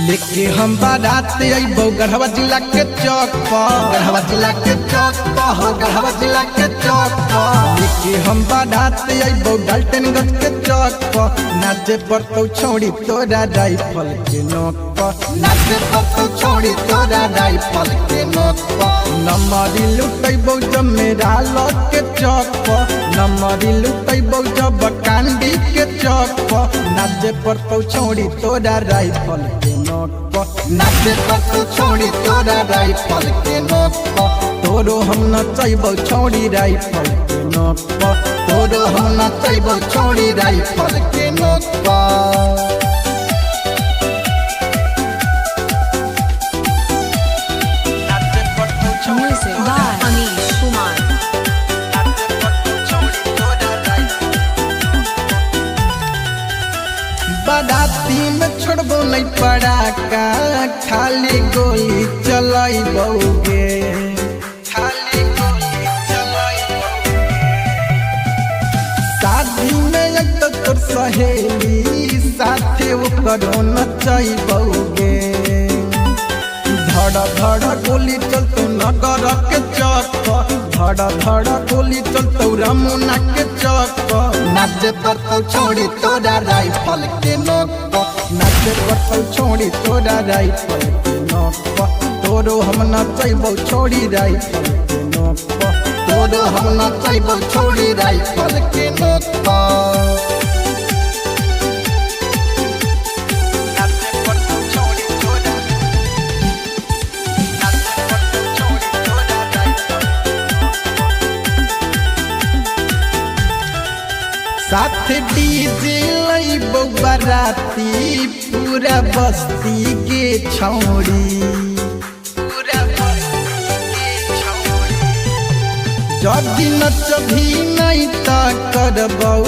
लेके हम बारात अइबो गढ़वा जिला के चौक पर, गढ़वा जिला के चौक पर हो, गढ़वा जिला के चौक पर। लेके हम बारात अइबो डाल्टनगंज के चौक पर, नाचे पड़तो छोड़ी तोरा राइफल के नोक पर, नाचे पड़तो छोड़ी तोरा राइफल के नोक पर। नमरी लुटैबो जब मेरा लौट के चौक पर, नमरी लुटैबो जब कांडी के चौक पर, नाचे पड़तो छोड़ी तोरा राइफल के नोक पर, नाचे पड़तो छोड़ी तोरा राइफल के नोक पर। तोरो हम नचैबो छोड़ी राइफल के नोक पर, तोरो हम नचैबो छोड़ी राइफल के नोक पर। Music by Anish Kumar. बाराती में छोड़बो नहीं पड़ाका, खाली गोली चलाइबोगे, खाली गोली चलाइबोगे। शादी में एक तो तोर सहेली साथे ओकरो नचैबोगे। धड़ धड़ गोली चलतो नगर के चौक पर, धड़ धड़ गोली चलतो रमुना के चौक पर। नाचे पड़तो छोड़ी तोरा राइफल के नोक पर, नाचे पड़तो छोड़ी तोरा राइफल के नोक पर। तोरो हम नचैबो छोड़ी राइफल के नोक पर, तोरो हम नचैबो छोड़ी राइफल के नोक पर। साथ डीजे लइबो बाराती पूरा बस्ती के छौड़ी, पूरा बस्ती के छौड़ी। जब नचबी नहीं त करबौ